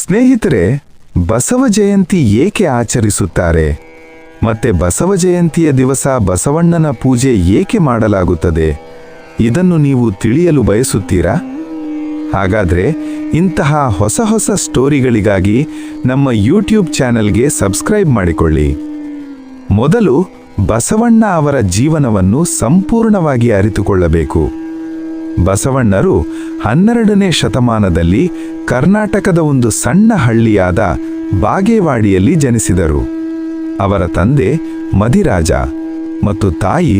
ಸ್ನೇಹಿತರೆ, ಬಸವ ಜಯಂತಿ ಏಕೆ ಆಚರಿಸುತ್ತಾರೆ? ಮತ್ತೆ ಬಸವ ಜಯಂತಿಯ ದಿವಸ ಬಸವಣ್ಣನ ಪೂಜೆ ಏಕೆ ಮಾಡಲಾಗುತ್ತದೆ? ಇದನ್ನು ನೀವು ತಿಳಿಯಲು ಬಯಸುತ್ತೀರಾ? ಹಾಗಾದರೆ ಇಂತಹ ಹೊಸ ಹೊಸ ಸ್ಟೋರಿಗಳಿಗಾಗಿ ನಮ್ಮ ಯೂಟ್ಯೂಬ್ ಚಾನೆಲ್ಗೆ ಸಬ್ಸ್ಕ್ರೈಬ್ ಮಾಡಿಕೊಳ್ಳಿ. ಮೊದಲು ಬಸವಣ್ಣ ಅವರ ಜೀವನವನ್ನು ಸಂಪೂರ್ಣವಾಗಿ ಅರಿತುಕೊಳ್ಳಬೇಕು. ಬಸವಣ್ಣರು 12ನೇ ಶತಮಾನದಲ್ಲಿ ಕರ್ನಾಟಕದ ಒಂದು ಸಣ್ಣ ಹಳ್ಳಿಯಾದ ಬಾಗೇವಾಡಿಯಲ್ಲಿ ಜನಿಸಿದರು. ಅವರ ತಂದೆ ಮದಿರಾಜ ಮತ್ತು ತಾಯಿ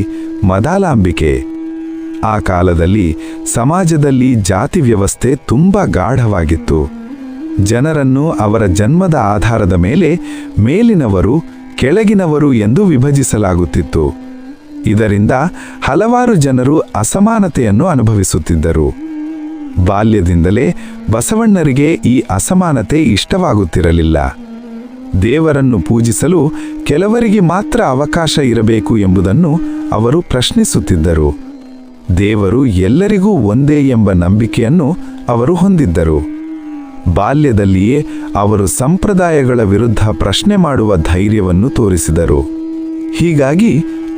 ಮದಾಲಾಂಬಿಕೆ. ಆ ಕಾಲದಲ್ಲಿ ಸಮಾಜದಲ್ಲಿ ಜಾತಿ ವ್ಯವಸ್ಥೆ ತುಂಬ ಗಾಢವಾಗಿತ್ತು. ಜನರನ್ನು ಅವರ ಜನ್ಮದ ಆಧಾರದ ಮೇಲೆ ಮೇಲಿನವರು, ಕೆಳಗಿನವರು ಎಂದು ವಿಭಜಿಸಲಾಗುತ್ತಿತ್ತು. ಇದರಿಂದ ಹಲವಾರು ಜನರು ಅಸಮಾನತೆಯನ್ನು ಅನುಭವಿಸುತ್ತಿದ್ದರು. ಬಾಲ್ಯದಿಂದಲೇ ಬಸವಣ್ಣರಿಗೆ ಈ ಅಸಮಾನತೆ ಇಷ್ಟವಾಗುತ್ತಿರಲಿಲ್ಲ. ದೇವರನ್ನು ಪೂಜಿಸಲು ಕೆಲವರಿಗೆ ಮಾತ್ರ ಅವಕಾಶ ಇರಬೇಕು ಎಂಬುದನ್ನು ಅವರು ಪ್ರಶ್ನಿಸುತ್ತಿದ್ದರು. ದೇವರು ಎಲ್ಲರಿಗೂ ಒಂದೇ ಎಂಬ ನಂಬಿಕೆಯನ್ನು ಅವರು ಹೊಂದಿದ್ದರು. ಬಾಲ್ಯದಲ್ಲಿಯೇ ಅವರು ಸಂಪ್ರದಾಯಗಳ ವಿರುದ್ಧ ಪ್ರಶ್ನೆ ಮಾಡುವ ಧೈರ್ಯವನ್ನು ತೋರಿಸಿದರು. ಹೀಗಾಗಿ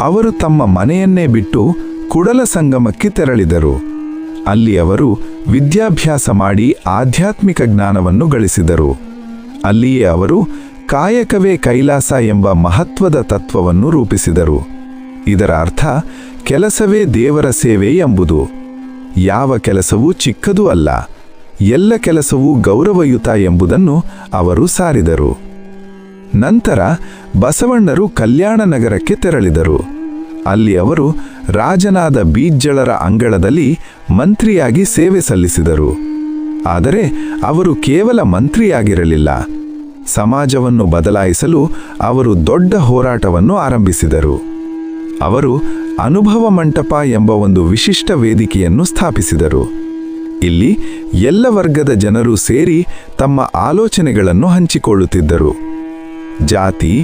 ಅವರು ತಮ್ಮ ಮನೆಯನ್ನೇ ಬಿಟ್ಟು ಕುಡಲ ಸಂಗಮಕ್ಕೆ ತೆರಳಿದರು. ಅಲ್ಲಿ ಅವರು ವಿದ್ಯಾಭ್ಯಾಸ ಮಾಡಿ ಆಧ್ಯಾತ್ಮಿಕ ಜ್ಞಾನವನ್ನು ಗಳಿಸಿದರು. ಅಲ್ಲಿಯೇ ಅವರು ಕಾಯಕವೇ ಕೈಲಾಸ ಎಂಬ ಮಹತ್ವದ ತತ್ವವನ್ನು ರೂಪಿಸಿದರು. ಇದರ ಅರ್ಥ ಕೆಲಸವೇ ದೇವರ ಸೇವೆ ಎಂಬುದು. ಯಾವ ಕೆಲಸವೂ ಚಿಕ್ಕದೂ ಅಲ್ಲ, ಎಲ್ಲ ಕೆಲಸವೂ ಗೌರವಯುತ ಎಂಬುದನ್ನು ಅವರು ಸಾರಿದರು. ನಂತರ ಬಸವಣ್ಣರು ಕಲ್ಯಾಣ ನಗರಕ್ಕೆ ತೆರಳಿದರು. ಅಲ್ಲಿ ಅವರು ರಾಜನಾದ ಬೀಜ್ಜಳರ ಅಂಗಳದಲ್ಲಿ ಮಂತ್ರಿಯಾಗಿ ಸೇವೆ ಸಲ್ಲಿಸಿದರು. ಆದರೆ ಅವರು ಕೇವಲ ಮಂತ್ರಿಯಾಗಿರಲಿಲ್ಲ. ಸಮಾಜವನ್ನು ಬದಲಾಯಿಸಲು ಅವರು ದೊಡ್ಡ ಹೋರಾಟವನ್ನು ಆರಂಭಿಸಿದರು. ಅವರು ಅನುಭವ ಮಂಟಪ ಎಂಬ ಒಂದು ವಿಶಿಷ್ಟ ವೇದಿಕೆಯನ್ನು ಸ್ಥಾಪಿಸಿದರು. ಇಲ್ಲಿ ಎಲ್ಲ ವರ್ಗದ ಜನರು ಸೇರಿ ತಮ್ಮ ಆಲೋಚನೆಗಳನ್ನು ಹಂಚಿಕೊಳ್ಳುತ್ತಿದ್ದರು. ಜಾತಿ,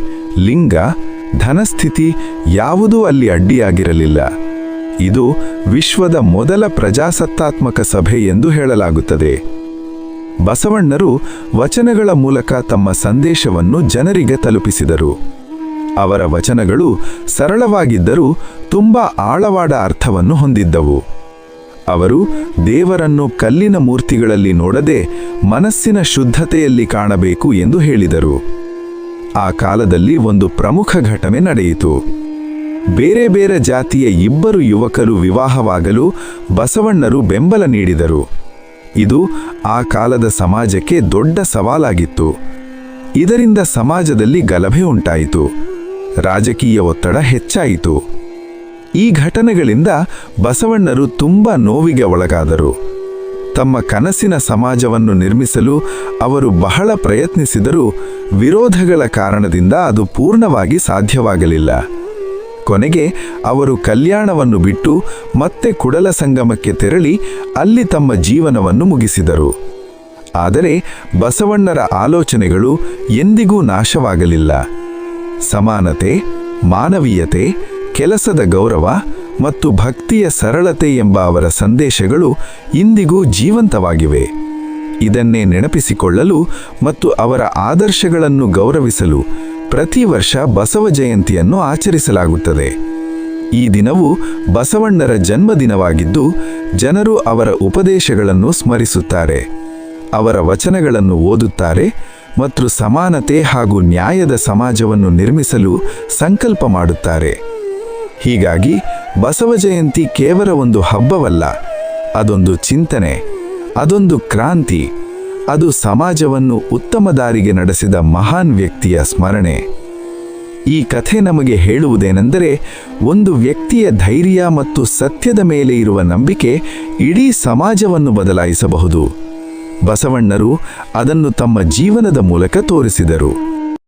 ಲಿಂಗ, ಧನಸ್ಥಿತಿ ಯಾವುದೂ ಅಲ್ಲಿ ಅಡ್ಡಿಯಾಗಿರಲಿಲ್ಲ. ಇದು ವಿಶ್ವದ ಮೊದಲ ಪ್ರಜಾಸತ್ತಾತ್ಮಕ ಸಭೆ ಎಂದು ಹೇಳಲಾಗುತ್ತದೆ. ಬಸವಣ್ಣರು ವಚನಗಳ ಮೂಲಕ ತಮ್ಮ ಸಂದೇಶವನ್ನು ಜನರಿಗೆ ತಲುಪಿಸಿದರು. ಅವರ ವಚನಗಳು ಸರಳವಾಗಿದ್ದರೂ ತುಂಬ ಆಳವಾದ ಅರ್ಥವನ್ನು ಹೊಂದಿದ್ದವು. ಅವರು ದೇವರನ್ನು ಕಲ್ಲಿನ ಮೂರ್ತಿಗಳಲ್ಲಿ ನೋಡದೆ ಮನಸ್ಸಿನ ಶುದ್ಧತೆಯಲ್ಲಿ ಕಾಣಬೇಕು ಎಂದು ಹೇಳಿದರು. ಆ ಕಾಲದಲ್ಲಿ ಒಂದು ಪ್ರಮುಖ ಘಟನೆ ನಡೆಯಿತು. ಬೇರೆ ಬೇರೆ ಜಾತಿಯ 2 ಯುವಕರು ವಿವಾಹವಾಗಲು ಬಸವಣ್ಣರು ಬೆಂಬಲ ನೀಡಿದರು. ಇದು ಆ ಕಾಲದ ಸಮಾಜಕ್ಕೆ ದೊಡ್ಡ ಸವಾಲಾಗಿತ್ತು. ಇದರಿಂದ ಸಮಾಜದಲ್ಲಿ ಗಲಭೆ ಉಂಟಾಯಿತು. ರಾಜಕೀಯ ಒತ್ತಡ ಹೆಚ್ಚಾಯಿತು. ಈ ಘಟನೆಗಳಿಂದ ಬಸವಣ್ಣರು ತುಂಬ ನೋವಿಗೆ ಒಳಗಾದರು. ತಮ್ಮ ಕನಸಿನ ಸಮಾಜವನ್ನು ನಿರ್ಮಿಸಲು ಅವರು ಬಹಳ ಪ್ರಯತ್ನಿಸಿದರೂ ವಿರೋಧಗಳ ಕಾರಣದಿಂದ ಅದು ಪೂರ್ಣವಾಗಿ ಸಾಧ್ಯವಾಗಲಿಲ್ಲ. ಕೊನೆಗೆ ಅವರು ಕಲ್ಯಾಣವನ್ನು ಬಿಟ್ಟು ಮತ್ತೆ ಕುಡಲ ಸಂಗಮಕ್ಕೆ ತೆರಳಿ ಅಲ್ಲಿ ತಮ್ಮ ಜೀವನವನ್ನು ಮುಗಿಸಿದರು. ಆದರೆ ಬಸವಣ್ಣರ ಆಲೋಚನೆಗಳು ಎಂದಿಗೂ ನಾಶವಾಗಲಿಲ್ಲ. ಸಮಾನತೆ, ಮಾನವೀಯತೆ, ಕೆಲಸದ ಗೌರವ ಮತ್ತು ಭಕ್ತಿಯ ಸರಳತೆ ಎಂಬ ಅವರ ಸಂದೇಶಗಳು ಇಂದಿಗೂ ಜೀವಂತವಾಗಿವೆ. ಇದನ್ನೇ ನೆನಪಿಸಿಕೊಳ್ಳಲು ಮತ್ತು ಅವರ ಆದರ್ಶಗಳನ್ನು ಗೌರವಿಸಲು ಪ್ರತಿ ವರ್ಷ ಬಸವ ಜಯಂತಿಯನ್ನು ಆಚರಿಸಲಾಗುತ್ತದೆ. ಈ ದಿನವು ಬಸವಣ್ಣರ ಜನ್ಮದಿನವಾಗಿದ್ದು ಜನರು ಅವರ ಉಪದೇಶಗಳನ್ನು ಸ್ಮರಿಸುತ್ತಾರೆ, ಅವರ ವಚನಗಳನ್ನು ಓದುತ್ತಾರೆ ಮತ್ತು ಸಮಾನತೆ ಹಾಗೂ ನ್ಯಾಯದ ಸಮಾಜವನ್ನು ನಿರ್ಮಿಸಲು ಸಂಕಲ್ಪ ಮಾಡುತ್ತಾರೆ. ಹೀಗಾಗಿ ಬಸವ ಜಯಂತಿ ಕೇವಲ ಒಂದು ಹಬ್ಬವಲ್ಲ, ಅದೊಂದು ಚಿಂತನೆ, ಅದೊಂದು ಕ್ರಾಂತಿ, ಅದು ಸಮಾಜವನ್ನು ಉತ್ತಮ ದಾರಿಗೆ ನಡೆಸಿದ ಮಹಾನ್ ವ್ಯಕ್ತಿಯ ಸ್ಮರಣೆ. ಈ ಕಥೆ ನಮಗೆ ಹೇಳುವುದೇನೆಂದರೆ, ಒಂದು ವ್ಯಕ್ತಿಯ ಧೈರ್ಯ ಮತ್ತು ಸತ್ಯದ ಮೇಲೆ ಇರುವ ನಂಬಿಕೆ ಇಡೀ ಸಮಾಜವನ್ನು ಬದಲಾಯಿಸಬಹುದು. ಬಸವಣ್ಣರು ಅದನ್ನು ತಮ್ಮ ಜೀವನದ ಮೂಲಕ ತೋರಿಸಿದರು.